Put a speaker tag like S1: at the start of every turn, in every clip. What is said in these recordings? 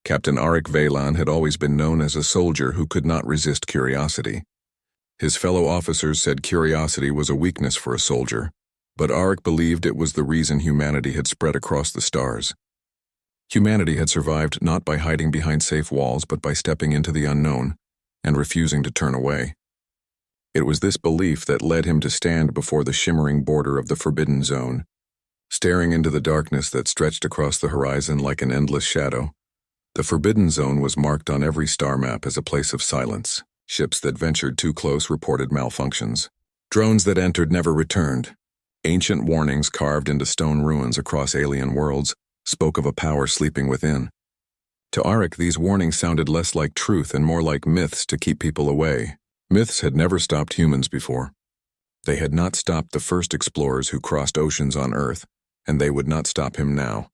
S1: Captain Arik Velan had always been known as a soldier who could not resist curiosity. His fellow officers said curiosity was a weakness for a soldier, but Arik believed it was the reason humanity had spread across the stars. Humanity had survived not by hiding behind safe walls but by stepping into the unknown and refusing to turn away. It was this belief that led him to stand before the shimmering border of the Forbidden Zone, staring into the darkness that stretched across the horizon like an endless shadow. The Forbidden Zone was marked on every star map as a place of silence. Ships that ventured too close reported malfunctions. Drones that entered never returned. Ancient warnings carved into stone ruins across alien worlds spoke of a power sleeping within. To Arik, these warnings sounded less like truth and more like myths to keep people away. Myths had never stopped humans before. They had not stopped the first explorers who crossed oceans on Earth, and they would not stop him now.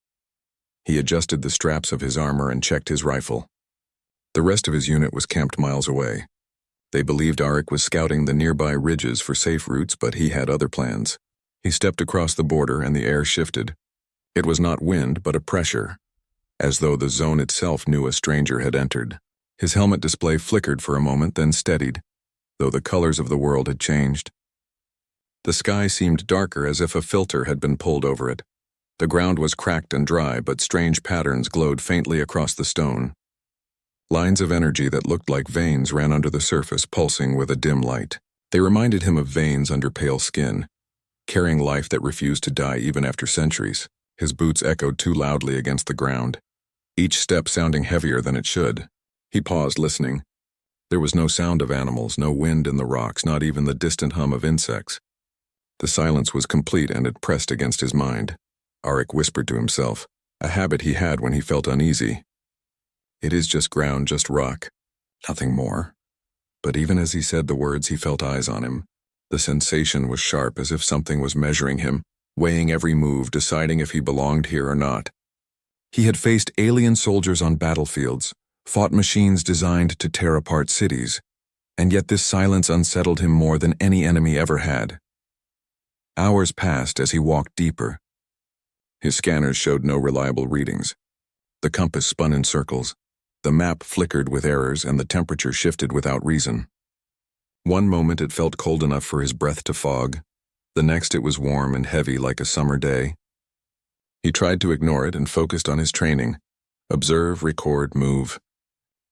S1: He adjusted the straps of his armor and checked his rifle. The rest of his unit was camped miles away. They believed Arik was scouting the nearby ridges for safe routes, but he had other plans. He stepped across the border and the air shifted. It was not wind, but a pressure, as though the zone itself knew a stranger had entered. His helmet display flickered for a moment, then steadied, though the colors of the world had changed. The sky seemed darker, as if a filter had been pulled over it. The ground was cracked and dry, but strange patterns glowed faintly across the stone. Lines of energy that looked like veins ran under the surface, pulsing with a dim light. They reminded him of veins under pale skin, carrying life that refused to die even after centuries. His boots echoed too loudly against the ground, each step sounding heavier than it should. He paused, listening. There was no sound of animals, no wind in the rocks, not even the distant hum of insects. The silence was complete, and it pressed against his mind. Arik whispered to himself, a habit he had when he felt uneasy. It is just ground, just rock. Nothing more. But even as he said the words, he felt eyes on him. The sensation was sharp, as if something was measuring him, weighing every move, deciding if he belonged here or not. He had faced alien soldiers on battlefields, fought machines designed to tear apart cities, and yet this silence unsettled him more than any enemy ever had. Hours passed as he walked deeper. His scanners showed no reliable readings. The compass spun in circles. The map flickered with errors, and the temperature shifted without reason. One moment it felt cold enough for his breath to fog. The next it was warm and heavy like a summer day. He tried to ignore it and focused on his training. Observe, record, move.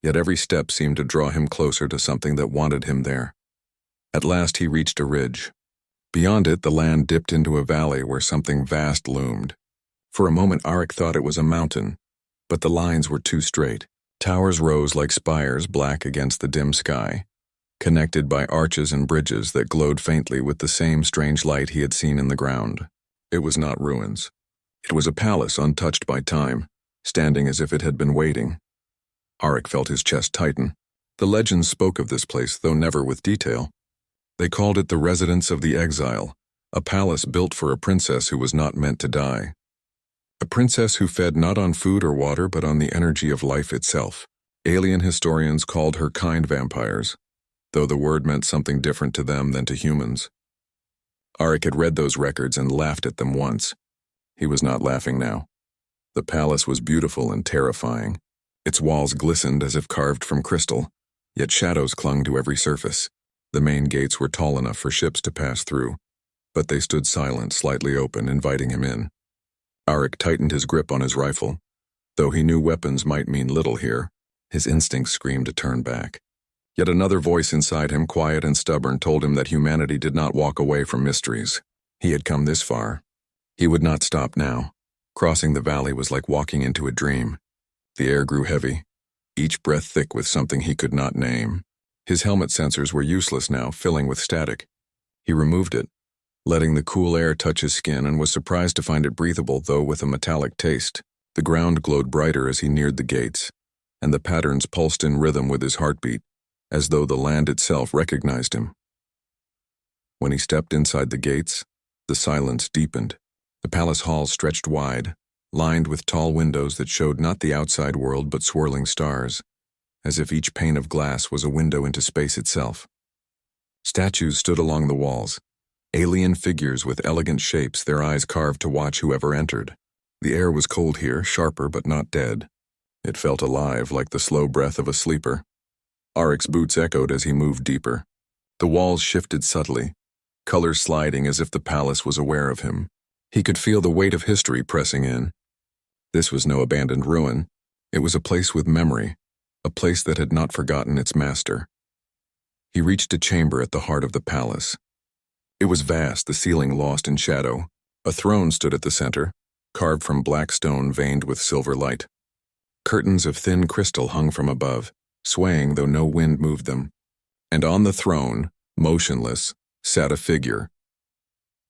S1: Yet every step seemed to draw him closer to something that wanted him there. At last he reached a ridge. Beyond it, the land dipped into a valley where something vast loomed. For a moment Arik thought it was a mountain, but the lines were too straight. Towers rose like spires, black against the dim sky, connected by arches and bridges that glowed faintly with the same strange light he had seen in the ground. It was not ruins. It was a palace untouched by time, standing as if it had been waiting. Arik felt his chest tighten. The legends spoke of this place, though never with detail. They called it the Residence of the Exile, a palace built for a princess who was not meant to die. A princess who fed not on food or water but on the energy of life itself. Alien historians called her kind vampires, though the word meant something different to them than to humans. Arik had read those records and laughed at them once. He was not laughing now. The palace was beautiful and terrifying. Its walls glistened as if carved from crystal, yet shadows clung to every surface. The main gates were tall enough for ships to pass through, but they stood silent, slightly open, inviting him in. Arik tightened his grip on his rifle. Though he knew weapons might mean little here, his instincts screamed to turn back. Yet another voice inside him, quiet and stubborn, told him that humanity did not walk away from mysteries. He had come this far. He would not stop now. Crossing the valley was like walking into a dream. The air grew heavy, each breath thick with something he could not name. His helmet sensors were useless now, filling with static. He removed it, letting the cool air touch his skin, and was surprised to find it breathable, though with a metallic taste. The ground glowed brighter as he neared the gates, and the patterns pulsed in rhythm with his heartbeat, as though the land itself recognized him. When he stepped inside the gates, the silence deepened. The palace halls stretched wide, lined with tall windows that showed not the outside world but swirling stars, as if each pane of glass was a window into space itself. Statues stood along the walls, alien figures with elegant shapes, their eyes carved to watch whoever entered. The air was cold here, sharper but not dead. It felt alive, like the slow breath of a sleeper. Arik's boots echoed as he moved deeper. The walls shifted subtly, colors sliding as if the palace was aware of him. He could feel the weight of history pressing in. This was no abandoned ruin. It was a place with memory, a place that had not forgotten its master. He reached a chamber at the heart of the palace. It was vast, the ceiling lost in shadow. A throne stood at the center, carved from black stone veined with silver light. Curtains of thin crystal hung from above, swaying though no wind moved them. And on the throne, motionless, sat a figure.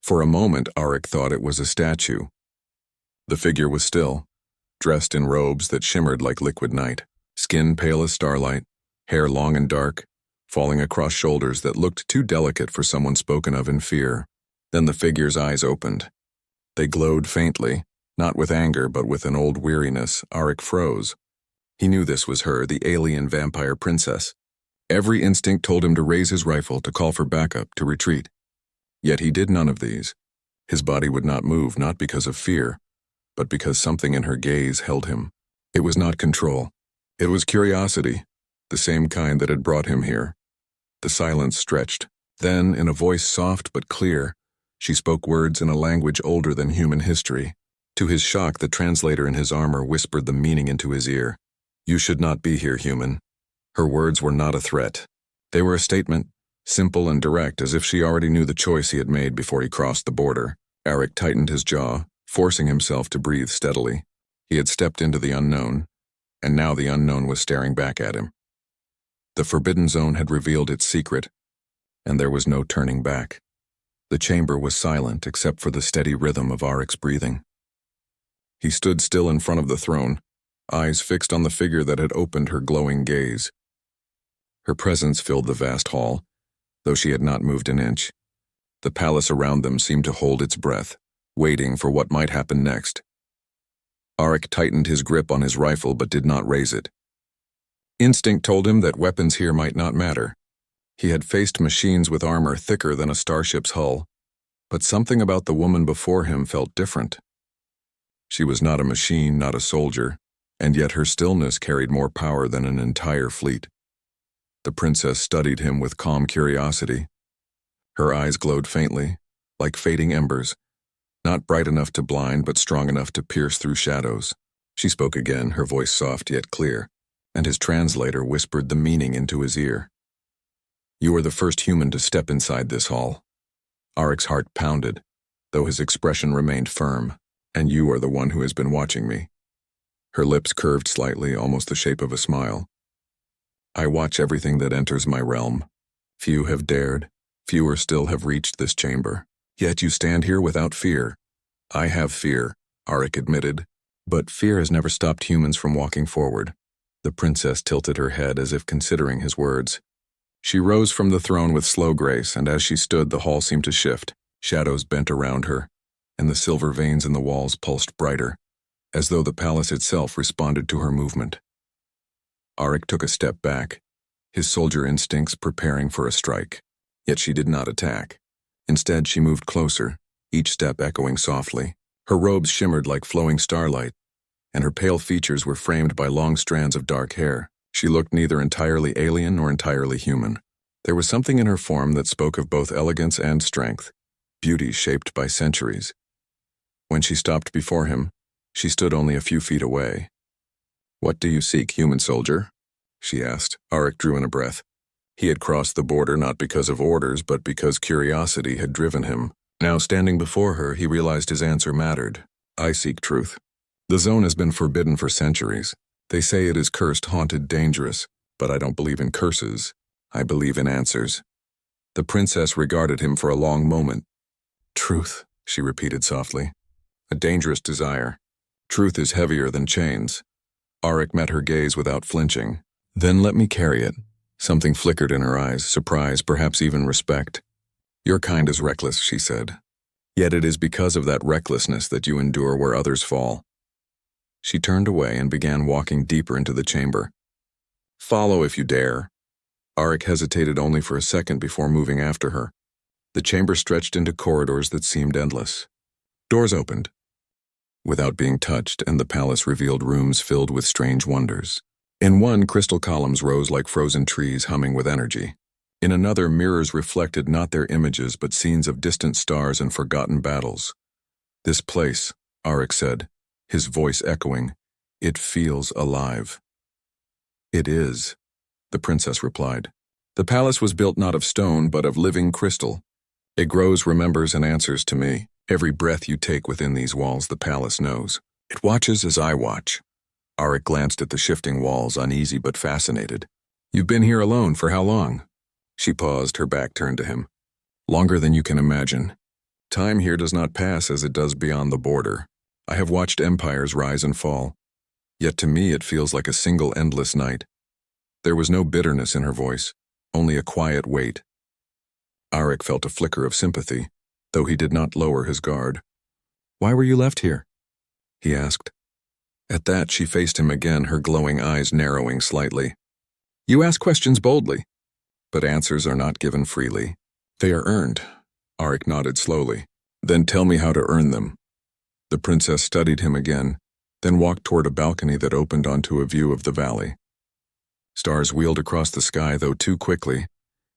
S1: For a moment, Arik thought it was a statue. The figure was still, dressed in robes that shimmered like liquid night, skin pale as starlight, hair long and dark, falling across shoulders that looked too delicate for someone spoken of in fear. Then the figure's eyes opened. They glowed faintly, not with anger but with an old weariness. Arik froze. He knew this was her, the alien vampire princess. Every instinct told him to raise his rifle, to call for backup, to retreat. Yet he did none of these. His body would not move, not because of fear, but because something in her gaze held him. It was not control. It was curiosity, the same kind that had brought him here. The silence stretched. Then, in a voice soft but clear, she spoke words in a language older than human history. To his shock, the translator in his armor whispered the meaning into his ear. "You should not be here, human." Her words were not a threat. They were a statement, simple and direct, as if she already knew the choice he had made before he crossed the border. Arik tightened his jaw, forcing himself to breathe steadily. He had stepped into the unknown, and now the unknown was staring back at him. The Forbidden Zone had revealed its secret, and there was no turning back. The chamber was silent except for the steady rhythm of Arik's breathing. He stood still in front of the throne, eyes fixed on the figure that had opened her glowing gaze. Her presence filled the vast hall, though she had not moved an inch. The palace around them seemed to hold its breath, waiting for what might happen next. Arik tightened his grip on his rifle but did not raise it. Instinct told him that weapons here might not matter. He had faced machines with armor thicker than a starship's hull, but something about the woman before him felt different. She was not a machine, not a soldier, and yet her stillness carried more power than an entire fleet. The princess studied him with calm curiosity. Her eyes glowed faintly, like fading embers, not bright enough to blind but strong enough to pierce through shadows. She spoke again, her voice soft yet clear, and his translator whispered the meaning into his ear. "You are the first human to step inside this hall." Arik's heart pounded, though his expression remained firm. "And you are the one who has been watching me." Her lips curved slightly, almost the shape of a smile. "I watch everything that enters my realm. Few have dared, fewer still have reached this chamber. Yet you stand here without fear." "I have fear," Arik admitted, "but fear has never stopped humans from walking forward." The princess tilted her head as if considering his words. She rose from the throne with slow grace, and as she stood, the hall seemed to shift. Shadows bent around her, and the silver veins in the walls pulsed brighter, as though the palace itself responded to her movement. Arik took a step back, his soldier instincts preparing for a strike. Yet she did not attack. Instead, she moved closer, each step echoing softly. Her robes shimmered like flowing starlight, and her pale features were framed by long strands of dark hair. She looked neither entirely alien nor entirely human. There was something in her form that spoke of both elegance and strength, beauty shaped by centuries. When she stopped before him, she stood only a few feet away. "What do you seek, human soldier?" she asked. Arik drew in a breath. He had crossed the border not because of orders, but because curiosity had driven him. Now, standing before her, he realized his answer mattered. "I seek truth. The zone has been forbidden for centuries. They say it is cursed, haunted, dangerous, but I don't believe in curses. I believe in answers." The princess regarded him for a long moment. "Truth," she repeated softly. "A dangerous desire. Truth is heavier than chains." Arik met her gaze without flinching. "Then let me carry it." Something flickered in her eyes, surprise, perhaps even respect. "Your kind is reckless," she said. "Yet it is because of that recklessness that you endure where others fall." She turned away and began walking deeper into the chamber. "Follow if you dare." Arik hesitated only for a second before moving after her. The chamber stretched into corridors that seemed endless. Doors opened. without being touched, and the palace revealed rooms filled with strange wonders. In one, crystal columns rose like frozen trees humming with energy. In another, mirrors reflected not their images but scenes of distant stars and forgotten battles. "This place," Arik said, his voice echoing, "it feels alive." "It is," the princess replied. "The palace was built not of stone but of living crystal. It grows, remembers, and answers to me. Every breath you take within these walls, the palace knows. It watches as I watch." Arik glanced at the shifting walls, uneasy but fascinated. "You've been here alone for how long?" She paused, her back turned to him. "Longer than you can imagine. Time here does not pass as it does beyond the border. I have watched empires rise and fall. Yet to me it feels like a single endless night." There was no bitterness in her voice, only a quiet weight. Arik felt a flicker of sympathy, though he did not lower his guard. "Why were you left here?" he asked. At that, she faced him again, her glowing eyes narrowing slightly. "You ask questions boldly, but answers are not given freely. They are earned." Arik nodded slowly. "Then tell me how to earn them." The princess studied him again, then walked toward a balcony that opened onto a view of the valley. Stars wheeled across the sky, though too quickly,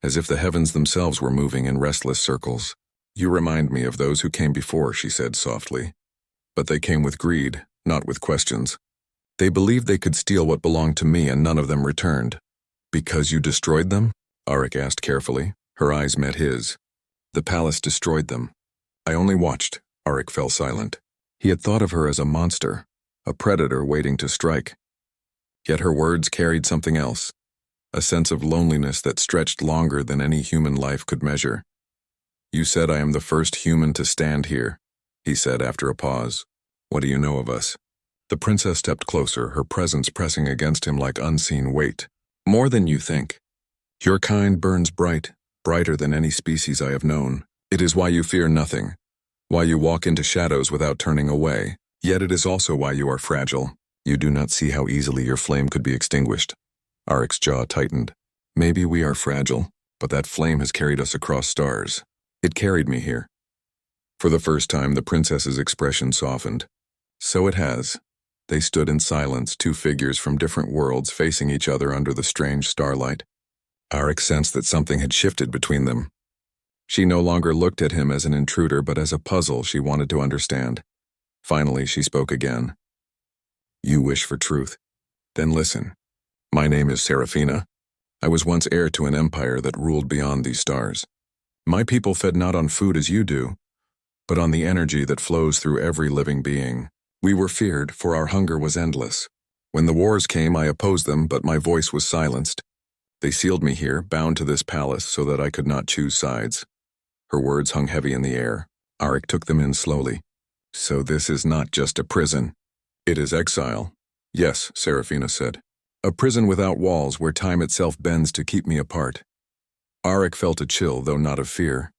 S1: as if the heavens themselves were moving in restless circles. "You remind me of those who came before," she said softly. "But they came with greed, not with questions. They believed they could steal what belonged to me, and none of them returned." "Because you destroyed them?" Arik asked carefully. Her eyes met his. "The palace destroyed them. I only watched." Arik fell silent. He had thought of her as a monster, a predator waiting to strike. Yet her words carried something else, a sense of loneliness that stretched longer than any human life could measure. "You said I am the first human to stand here," he said after a pause. "What do you know of us?" The princess stepped closer, her presence pressing against him like unseen weight. "More than you think. Your kind burns bright, brighter than any species I have known. It is why you fear nothing, why you walk into shadows without turning away. Yet it is also why you are fragile. You do not see how easily your flame could be extinguished." Arik's jaw tightened. "Maybe we are fragile, but that flame has carried us across stars. It carried me here." For the first time, the princess's expression softened. "So it has." They stood in silence, two figures from different worlds facing each other under the strange starlight. Arik sensed that something had shifted between them. She no longer looked at him as an intruder, but as a puzzle she wanted to understand. Finally, she spoke again. "You wish for truth. Then listen. My name is Serafina. I was once heir to an empire that ruled beyond these stars. My people fed not on food as you do, but on the energy that flows through every living being. We were feared, for our hunger was endless. When the wars came, I opposed them, but my voice was silenced. They sealed me here, bound to this palace, so that I could not choose sides." Her words hung heavy in the air. Arik took them in slowly. "So this is not just a prison. It is exile." "Yes," Serafina said. "A prison without walls where time itself bends to keep me apart." Arik felt a chill, though not of fear.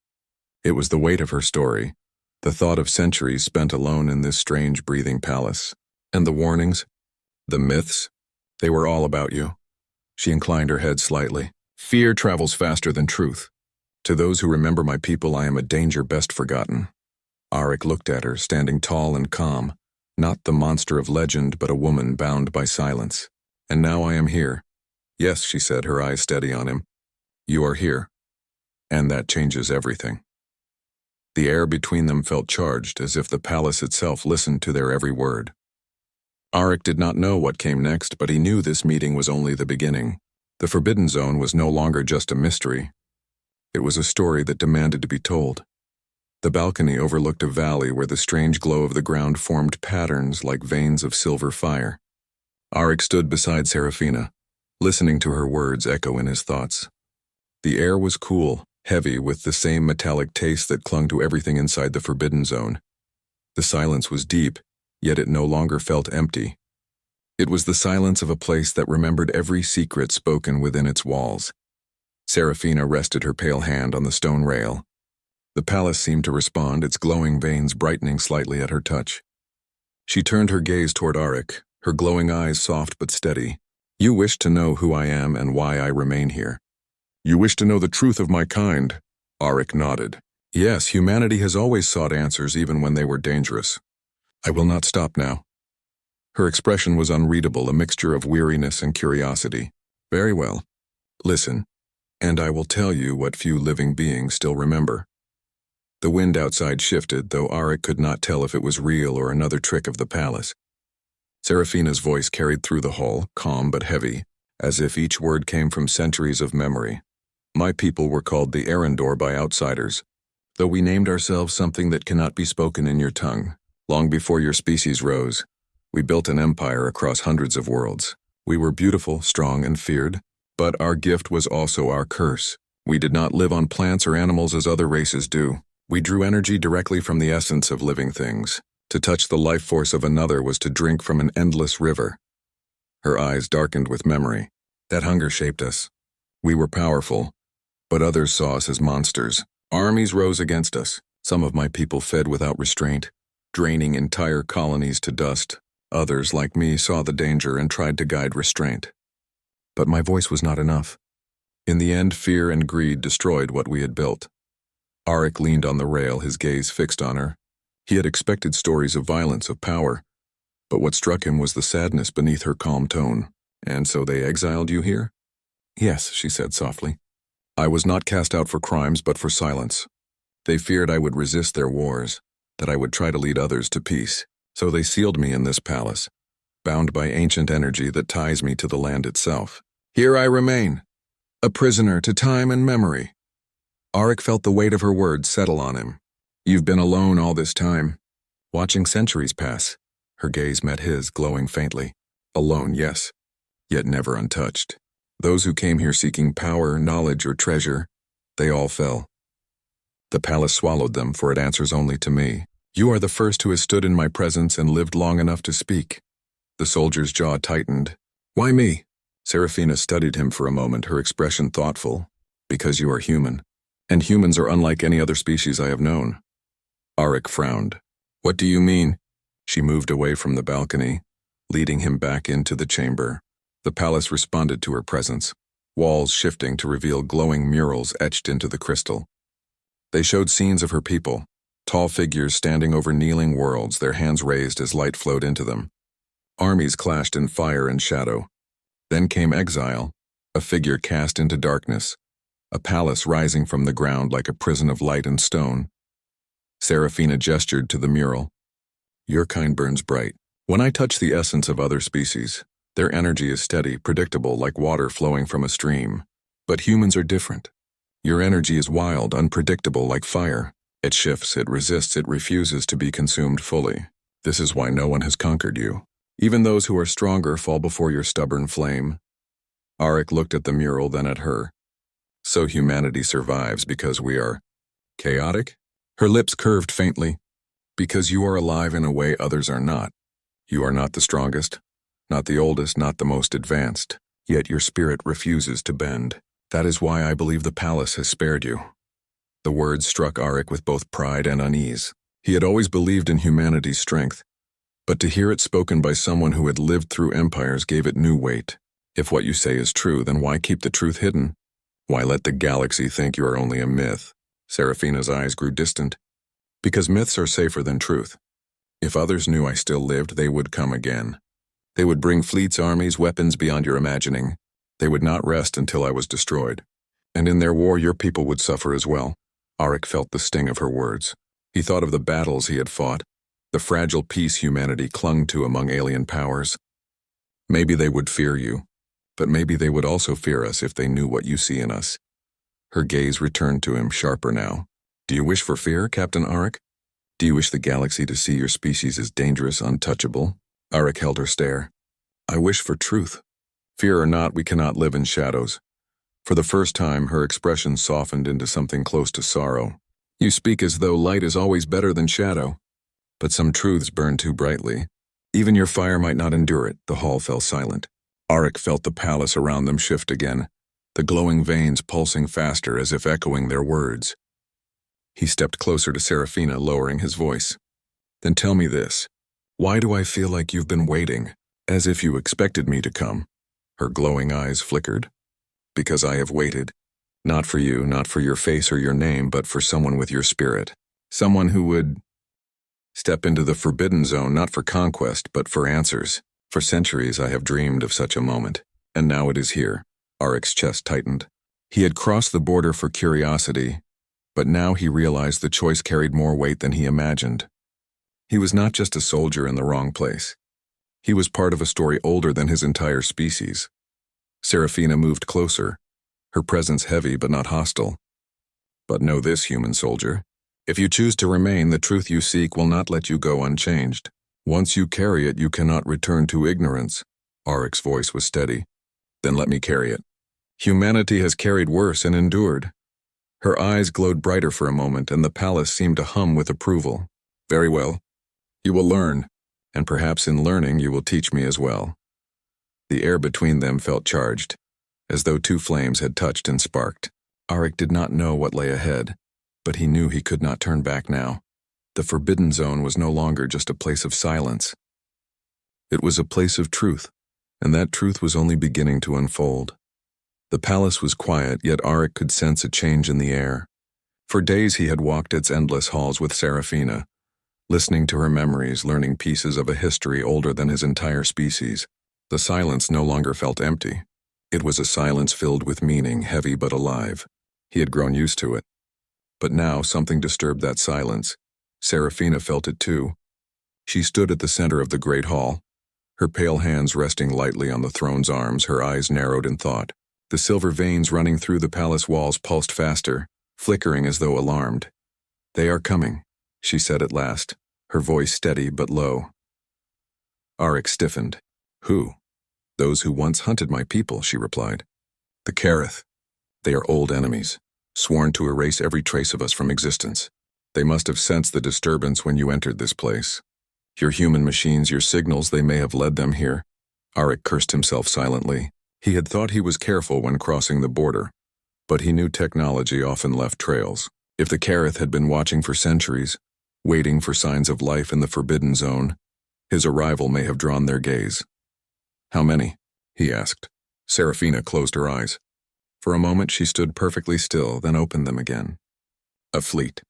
S1: It was the weight of her story, the thought of centuries spent alone in this strange breathing palace. And the warnings, the myths, they were all about you. She inclined her head slightly. "Fear travels faster than truth. To those who remember my people, I am a danger best forgotten." Arik looked at her, standing tall and calm, not the monster of legend, but a woman bound by silence. "And now I am here." "Yes," she said, her eyes steady on him. "You are here. And that changes everything." The air between them felt charged, as if the palace itself listened to their every word. Arik did not know what came next, but he knew this meeting was only the beginning. The Forbidden Zone was no longer just a mystery. It was a story that demanded to be told. The balcony overlooked a valley where the strange glow of the ground formed patterns like veins of silver fire. Arik stood beside Serafina, listening to her words echo in his thoughts. The air was cool, heavy, with the same metallic taste that clung to everything inside the Forbidden Zone. The silence was deep, yet it no longer felt empty. It was the silence of a place that remembered every secret spoken within its walls. Serafina rested her pale hand on the stone rail. The palace seemed to respond, its glowing veins brightening slightly at her touch. She turned her gaze toward Arik, her glowing eyes soft but steady. "You wish to know who I am and why I remain here." "You wish to know the truth of my kind?" Arik nodded. "Yes, humanity has always sought answers even when they were dangerous. I will not stop now. Her expression was unreadable, a mixture of weariness and curiosity. Very well. Listen, and I will tell you what few living beings still remember. The wind outside shifted, though Arik could not tell if it was real or another trick of the palace. Serafina's voice carried through the hall, calm but heavy, as if each word came from centuries of memory. My people were called the Arendor by outsiders, though we named ourselves something that cannot be spoken in your tongue. Long before your species rose, we built an empire across hundreds of worlds. We were beautiful, strong, and feared, but our gift was also our curse. We did not live on plants or animals as other races do. We drew energy directly from the essence of living things. To touch the life force of another was to drink from an endless river. Her eyes darkened with memory. That hunger shaped us. We were powerful, but others saw us as monsters. Armies rose against us. Some of my people fed without restraint, draining entire colonies to dust. Others, like me, saw the danger and tried to guide restraint. But my voice was not enough. In the end, fear and greed destroyed what we had built. Arik leaned on the rail, his gaze fixed on her. He had expected stories of violence, of power, but what struck him was the sadness beneath her calm tone. And so they exiled you here? Yes, she said softly. I was not cast out for crimes, but for silence. They feared I would resist their wars, that I would try to lead others to peace. So they sealed me in this palace, bound by ancient energy that ties me to the land itself. Here I remain, a prisoner to time and memory. Arik felt the weight of her words settle on him. You've been alone all this time, watching centuries pass. Her gaze met his, glowing faintly. Alone, yes, yet never untouched. Those who came here seeking power, knowledge, or treasure, they all fell. The palace swallowed them, for it answers only to me. You are the first who has stood in my presence and lived long enough to speak. The soldier's jaw tightened. Why me? Serafina studied him for a moment, her expression thoughtful. Because you are human, and humans are unlike any other species I have known. Arik frowned. What do you mean? She moved away from the balcony, leading him back into the chamber. The palace responded to her presence, walls shifting to reveal glowing murals etched into the crystal. They showed scenes of her people, tall figures standing over kneeling worlds, their hands raised as light flowed into them. Armies clashed in fire and shadow. Then came exile, a figure cast into darkness, a palace rising from the ground like a prison of light and stone. Serafina gestured to the mural. Your kind burns bright. When I touch the essence of other species, their energy is steady, predictable, like water flowing from a stream. But humans are different. Your energy is wild, unpredictable, like fire. It shifts, it resists, it refuses to be consumed fully. This is why no one has conquered you. Even those who are stronger fall before your stubborn flame. Arik looked at the mural, then at her. So humanity survives because we are chaotic? Her lips curved faintly. Because you are alive in a way others are not. You are not the strongest, not the oldest, not the most advanced, yet your spirit refuses to bend. That is why I believe the palace has spared you. The words struck Arik with both pride and unease. He had always believed in humanity's strength, but to hear it spoken by someone who had lived through empires gave it new weight. If what you say is true, then why keep the truth hidden? Why let the galaxy think you are only a myth? Serafina's eyes grew distant. Because myths are safer than truth. If others knew I still lived, they would come again. They would bring fleets, armies, weapons beyond your imagining. They would not rest until I was destroyed. And in their war, your people would suffer as well. Arik felt the sting of her words. He thought of the battles he had fought, the fragile peace humanity clung to among alien powers. Maybe they would fear you, but maybe they would also fear us if they knew what you see in us. Her gaze returned to him, sharper now. Do you wish for fear, Captain Arik? Do you wish the galaxy to see your species as dangerous, untouchable? Arik held her stare. I wish for truth. Fear or not, we cannot live in shadows. For the first time, her expression softened into something close to sorrow. You speak as though light is always better than shadow. But some truths burn too brightly. Even your fire might not endure it. The hall fell silent. Arik felt the palace around them shift again, the glowing veins pulsing faster as if echoing their words. He stepped closer to Serafina, lowering his voice. Then tell me this. Why do I feel like you've been waiting, as if you expected me to come? Her glowing eyes flickered. Because I have waited. Not for you, not for your face or your name, but for someone with your spirit. Someone who would Step into the forbidden zone not for conquest, but for answers. For centuries I have dreamed of such a moment, and now it is here. Aric's chest tightened. He had crossed the border for curiosity, but now he realized the choice carried more weight than he imagined. He was not just a soldier in the wrong place. He was part of a story older than his entire species. Serafina moved closer, her presence heavy but not hostile. But know this, human soldier. If you choose to remain, the truth you seek will not let you go unchanged. Once you carry it, you cannot return to ignorance. Aric's voice was steady. Then let me carry it. Humanity has carried worse and endured. Her eyes glowed brighter for a moment, and the palace seemed to hum with approval. Very well. You will learn, and perhaps in learning you will teach me as well. The air between them felt charged, as though two flames had touched and sparked. Aric did not know what lay ahead, but he knew he could not turn back now. The forbidden zone was no longer just a place of silence. It was a place of truth, and that truth was only beginning to unfold. The palace was quiet, yet Aric could sense a change in the air. For days he had walked its endless halls with Serafina, listening to her memories, learning pieces of a history older than his entire species. The silence no longer felt empty. It was a silence filled with meaning, heavy but alive. He had grown used to it. But now something disturbed that silence. Serafina felt it too. She stood at the center of the great hall, her pale hands resting lightly on the throne's arms, her eyes narrowed in thought. The silver veins running through the palace walls pulsed faster, flickering as though alarmed. They are coming, she said at last, her voice steady but low. Aric stiffened. Who? Those who once hunted my people, she replied. The Kareth. They are old enemies, sworn to erase every trace of us from existence. They must have sensed the disturbance when you entered this place. Your human machines, your signals, they may have led them here. Aric cursed himself silently. He had thought he was careful when crossing the border, but he knew technology often left trails. If the Kareth had been watching for centuries, waiting for signs of life in the forbidden zone, his arrival may have drawn their gaze. How many? He asked. Serafina closed her eyes. For a moment she stood perfectly still, then opened them again. A fleet.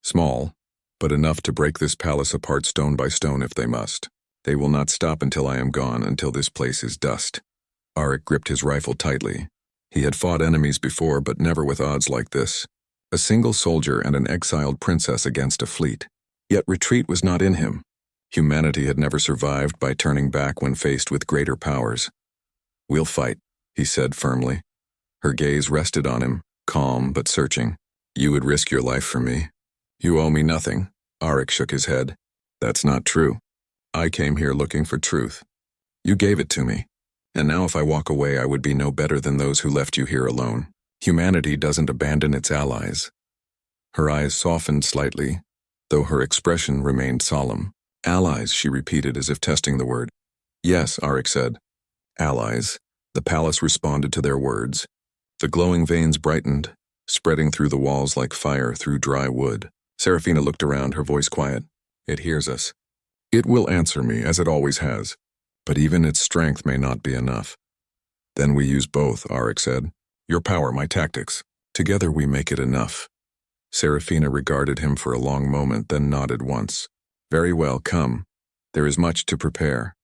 S1: Small, but enough to break this palace apart stone by stone if they must. They will not stop until I am gone, until this place is dust. Aric gripped his rifle tightly. He had fought enemies before, but never with odds like this. A single soldier and an exiled princess against a fleet. Yet retreat was not in him. Humanity had never survived by turning back when faced with greater powers. We'll fight, he said firmly. Her gaze rested on him, calm but searching. You would risk your life for me. You owe me nothing. Aric shook his head. That's not true. I came here looking for truth. You gave it to me. And now if I walk away, I would be no better than those who left you here alone. Humanity doesn't abandon its allies. Her eyes softened slightly, though her expression remained solemn. Allies, she repeated as if testing the word. Yes, Aric said. Allies. The palace responded to their words. The glowing veins brightened, spreading through the walls like fire through dry wood. Serafina looked around, her voice quiet. It hears us. It will answer me, as it always has. But even its strength may not be enough. Then we use both, Aric said. Your power, my tactics. Together we make it enough. Serafina regarded him for a long moment, then nodded once. Very well, come. There is much to prepare.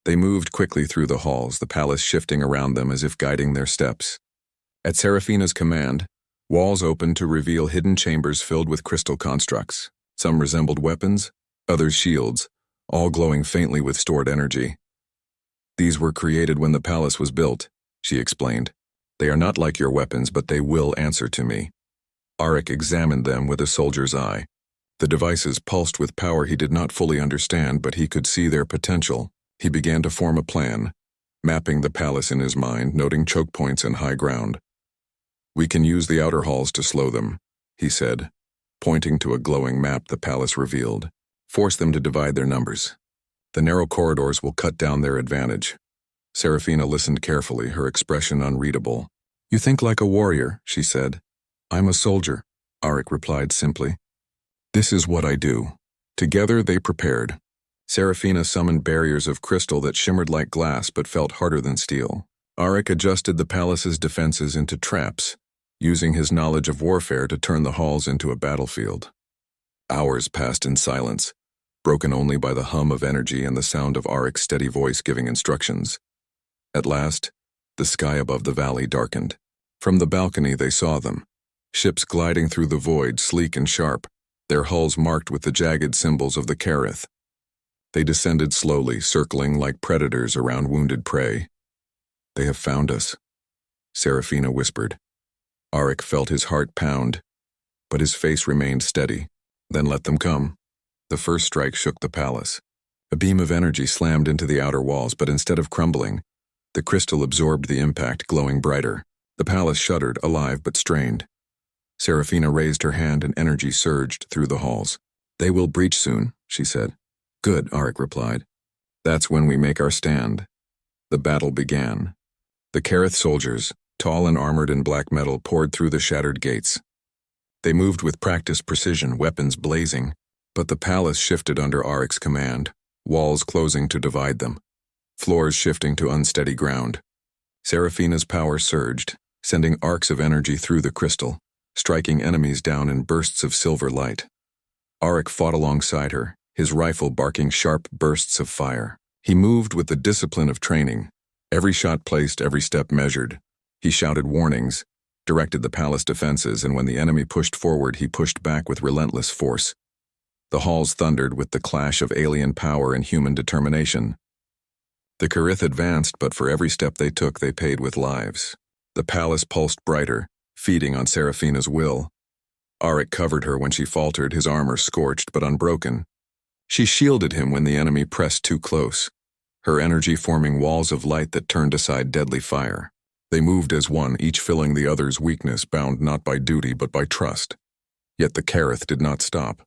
S1: They moved quickly through the halls, the palace shifting around them as if guiding their steps. At Serafina's command, walls opened to reveal hidden chambers filled with crystal constructs. Some resembled weapons, others shields, all glowing faintly with stored energy. These were created when the palace was built, she explained. They are not like your weapons, but they will answer to me. Aric examined them with a soldier's eye. The devices pulsed with power he did not fully understand, but he could see their potential. He began to form a plan, mapping the palace in his mind, noting choke points and high ground. We can use the outer halls to slow them, he said, pointing to a glowing map the palace revealed. Force them to divide their numbers. The narrow corridors will cut down their advantage. Serafina listened carefully, her expression unreadable. You think like a warrior, she said. I'm a soldier, Aric replied simply. This is what I do. Together they prepared. Serafina summoned barriers of crystal that shimmered like glass but felt harder than steel. Aric adjusted the palace's defenses into traps, using his knowledge of warfare to turn the halls into a battlefield. Hours passed in silence, broken only by the hum of energy and the sound of Aric's steady voice giving instructions. At last, the sky above the valley darkened. From the balcony they saw them, ships gliding through the void, sleek and sharp, their hulls marked with the jagged symbols of the Kerith. They descended slowly, circling like predators around wounded prey. "They have found us," Serafina whispered. Arik felt his heart pound, but his face remained steady. "Then let them come." The first strike shook the palace. A beam of energy slammed into the outer walls, but instead of crumbling, the crystal absorbed the impact, glowing brighter. The palace shuddered, alive but strained. Serafina raised her hand and energy surged through the halls. "They will breach soon," she said. "Good," Arik replied. "That's when we make our stand." The battle began. The Kerith soldiers, tall and armored in black metal, poured through the shattered gates. They moved with practiced precision, weapons blazing, but the palace shifted under Arik's command, walls closing to divide them, floors shifting to unsteady ground. Serafina's power surged, sending arcs of energy through the crystal, striking enemies down in bursts of silver light. Arik fought alongside her, his rifle barking sharp bursts of fire. He moved with the discipline of training, every shot placed, every step measured. He shouted warnings, directed the palace defenses, and when the enemy pushed forward, he pushed back with relentless force. The halls thundered with the clash of alien power and human determination. The Kerith advanced, but for every step they took, they paid with lives. The palace pulsed brighter, feeding on Serafina's will. Arik covered her when she faltered, his armor scorched but unbroken. She shielded him when the enemy pressed too close, her energy forming walls of light that turned aside deadly fire. They moved as one, each filling the other's weakness, bound not by duty but by trust. Yet the Kerith did not stop.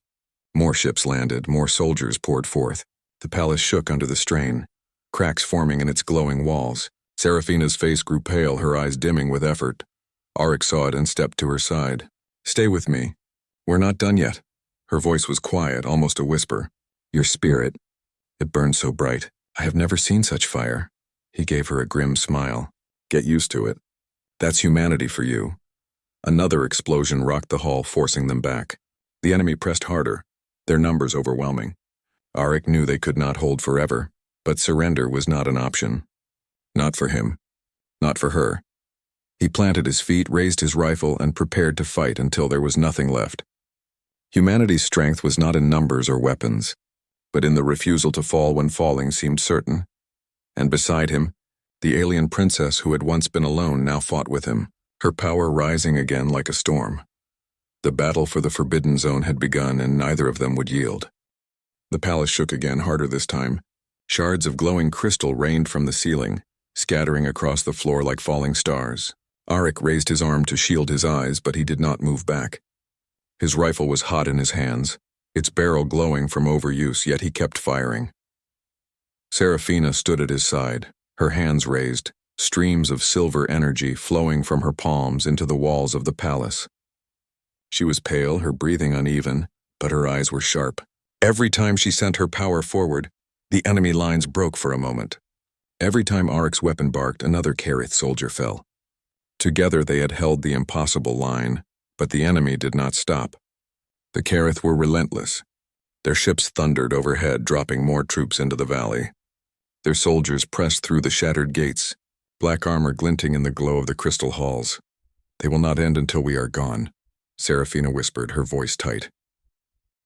S1: More ships landed, more soldiers poured forth. The palace shook under the strain, cracks forming in its glowing walls. Serafina's face grew pale, her eyes dimming with effort. Arik saw it and stepped to her side. "Stay with me. We're not done yet." Her voice was quiet, almost a whisper. "Your spirit, it burns so bright. I have never seen such fire." He gave her a grim smile. "Get used to it. That's humanity for you." Another explosion rocked the hall, forcing them back. The enemy pressed harder, their numbers overwhelming. Arik knew they could not hold forever, but surrender was not an option. Not for him. Not for her. He planted his feet, raised his rifle, and prepared to fight until there was nothing left. Humanity's strength was not in numbers or weapons, but in the refusal to fall when falling seemed certain. And beside him, the alien princess who had once been alone now fought with him, her power rising again like a storm. The battle for the Forbidden Zone had begun, and neither of them would yield. The palace shook again, harder this time. Shards of glowing crystal rained from the ceiling, scattering across the floor like falling stars. Arik raised his arm to shield his eyes, but he did not move back. His rifle was hot in his hands, its barrel glowing from overuse, yet he kept firing. Serafina stood at his side, her hands raised, streams of silver energy flowing from her palms into the walls of the palace. She was pale, her breathing uneven, but her eyes were sharp. Every time she sent her power forward, the enemy lines broke for a moment. Every time Arik's weapon barked, another Kerith soldier fell. Together they had held the impossible line, but the enemy did not stop. The Kerith were relentless. Their ships thundered overhead, dropping more troops into the valley. Their soldiers pressed through the shattered gates, black armor glinting in the glow of the crystal halls. "They will not end until we are gone," Serafina whispered, her voice tight.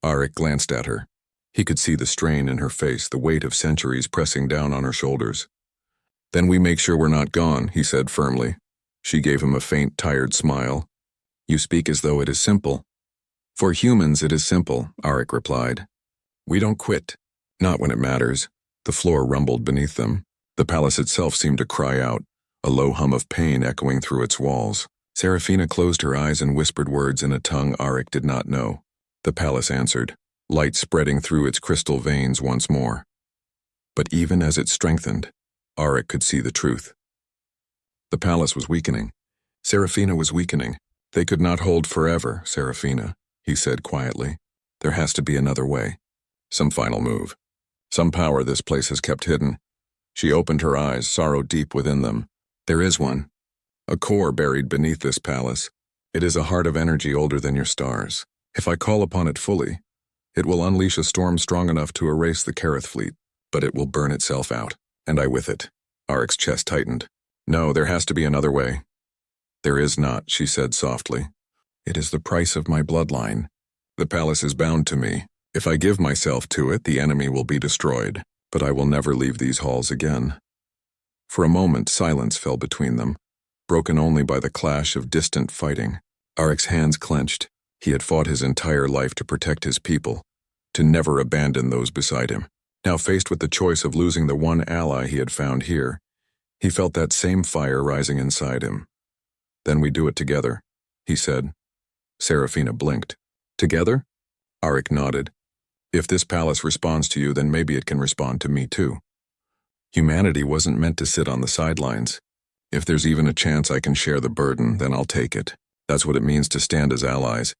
S1: Arik glanced at her. He could see the strain in her face, the weight of centuries pressing down on her shoulders. "Then we make sure we're not gone," he said firmly. She gave him a faint, tired smile. "You speak as though it is simple." "For humans it is simple," Arik replied. "We don't quit. Not when it matters." The floor rumbled beneath them. The palace itself seemed to cry out, a low hum of pain echoing through its walls. Serafina closed her eyes and whispered words in a tongue Arik did not know. The palace answered, light spreading through its crystal veins once more. But even as it strengthened, Arik could see the truth. The palace was weakening. Serafina was weakening. "They could not hold forever, Serafina," he said quietly. "There has to be another way. Some final move. Some power this place has kept hidden." She opened her eyes, sorrow deep within them. "There is one. A core buried beneath this palace. It is a heart of energy older than your stars. If I call upon it fully, It will unleash a storm strong enough to erase the Kareth fleet, but it will burn itself out, and I with it. Arik's chest tightened. No, there has to be another way. There is not, she said softly. It is the price of my bloodline. The palace is bound to me. If I give myself to it, the enemy will be destroyed, but I will never leave these halls again. For a moment, silence fell between them, broken only by the clash of distant fighting. Arik's hands clenched. He had fought his entire life to protect his people, to never abandon those beside him. Now faced with the choice of losing the one ally he had found here, he felt that same fire rising inside him. Then we do it together, he said. Serafina blinked. Together? Arik nodded. If this palace responds to you, then maybe it can respond to me too. Humanity wasn't meant to sit on the sidelines. If there's even a chance I can share the burden, then I'll take it. That's what it means to stand as allies.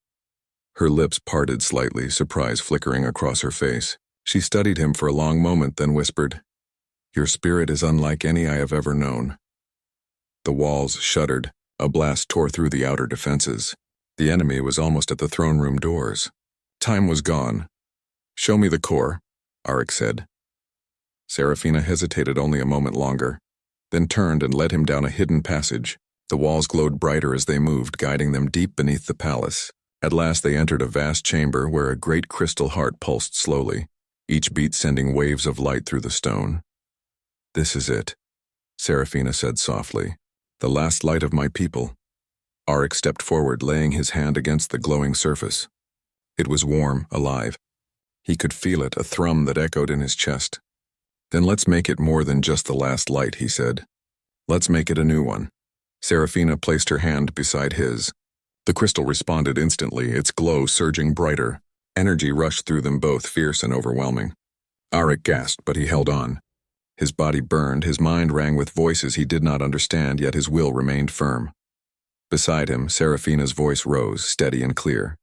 S1: Her lips parted slightly, surprise flickering across her face. She studied him for a long moment, then whispered, Your spirit is unlike any I have ever known. The walls shuddered. A blast tore through the outer defenses. The enemy was almost at the throne room doors. Time was gone. Show me the core, Arik said. Serafina hesitated only a moment longer, then turned and led him down a hidden passage. The walls glowed brighter as they moved, guiding them deep beneath the palace. At last they entered a vast chamber where a great crystal heart pulsed slowly, each beat sending waves of light through the stone. This is it, Serafina said softly. The last light of my people. Arik stepped forward, laying his hand against the glowing surface. It was warm, alive. He could feel it, a thrum that echoed in his chest. Then let's make it more than just the last light, he said. Let's make it a new one. Serafina placed her hand beside his. The crystal responded instantly, its glow surging brighter. Energy rushed through them both, fierce and overwhelming. Arik gasped, but he held on. His body burned, his mind rang with voices he did not understand, yet his will remained firm. Beside him, Serafina's voice rose, steady and clear.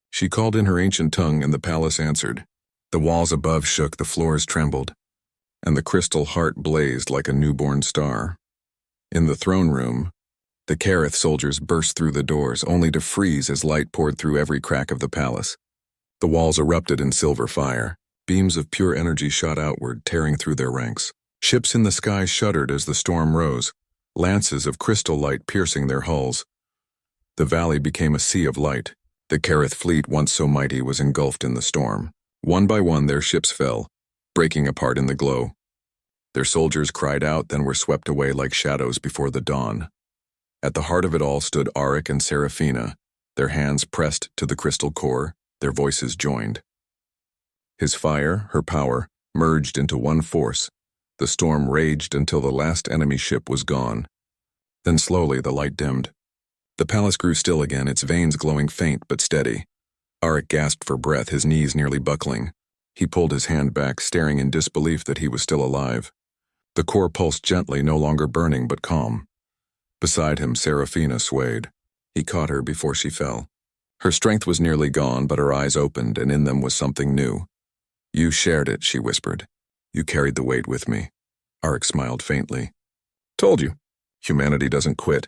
S1: She called in her ancient tongue, and the palace answered. The walls above shook, the floors trembled, and the crystal heart blazed like a newborn star. In the throne room, the Kareth soldiers burst through the doors, only to freeze as light poured through every crack of the palace. The walls erupted in silver fire. Beams of pure energy shot outward, tearing through their ranks. Ships in the sky shuddered as the storm rose, lances of crystal light piercing their hulls. The valley became a sea of light. The Kareth fleet, once so mighty, was engulfed in the storm. One by one their ships fell, breaking apart in the glow. Their soldiers cried out, then were swept away like shadows before the dawn. At the heart of it all stood Arik and Serafina, their hands pressed to the crystal core, their voices joined. His fire, her power, merged into one force. The storm raged until the last enemy ship was gone. Then slowly the light dimmed. The palace grew still again, its veins glowing faint but steady. Arik gasped for breath, his knees nearly buckling. He pulled his hand back, staring in disbelief that he was still alive. The core pulsed gently, no longer burning but calm. Beside him, Serafina swayed. He caught her before she fell. Her strength was nearly gone, but her eyes opened, and in them was something new. You shared it, she whispered. You carried the weight with me. Arik smiled faintly. Told you. Humanity doesn't quit.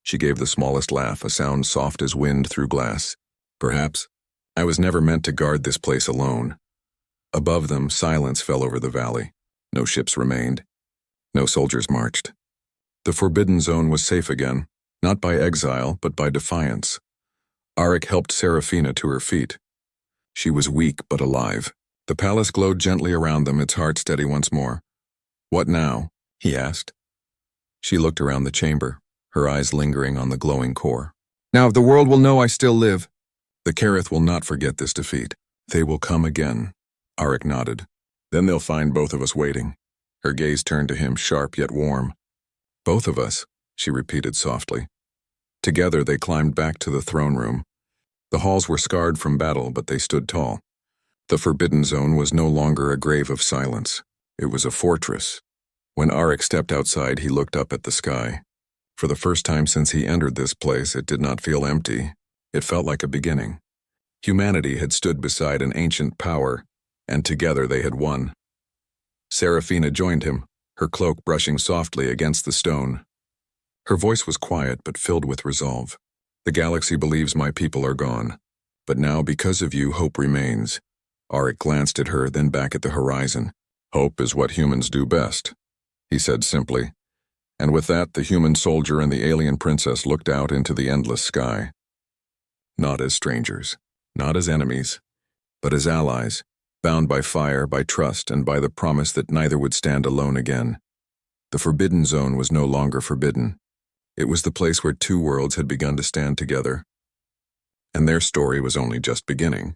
S1: She gave the smallest laugh, a sound soft as wind through glass. Perhaps. I was never meant to guard this place alone. Above them, silence fell over the valley. No ships remained. No soldiers marched. The forbidden zone was safe again, not by exile, but by defiance. Arik helped Serafina to her feet. She was weak but alive. The palace glowed gently around them, its heart steady once more. What now? He asked. She looked around the chamber, her eyes lingering on the glowing core. Now the world will know I still live. The Kareth will not forget this defeat. They will come again. Arik nodded. Then they'll find both of us waiting. Her gaze turned to him, sharp yet warm. Both of us, she repeated softly. Together they climbed back to the throne room. The halls were scarred from battle, but they stood tall. The forbidden zone was no longer a grave of silence. It was a fortress. When Arik stepped outside, he looked up at the sky. For the first time since he entered this place, it did not feel empty. It felt like a beginning. Humanity had stood beside an ancient power, and together they had won. Serafina joined him, her cloak brushing softly against the stone. Her voice was quiet but filled with resolve. The galaxy believes my people are gone. But now, because of you, hope remains. Arik glanced at her, then back at the horizon. Hope is what humans do best, he said simply. And with that, the human soldier and the alien princess looked out into the endless sky. Not as strangers, not as enemies, but as allies, bound by fire, by trust, and by the promise that neither would stand alone again. The Forbidden Zone was no longer forbidden. It was the place where two worlds had begun to stand together. And their story was only just beginning.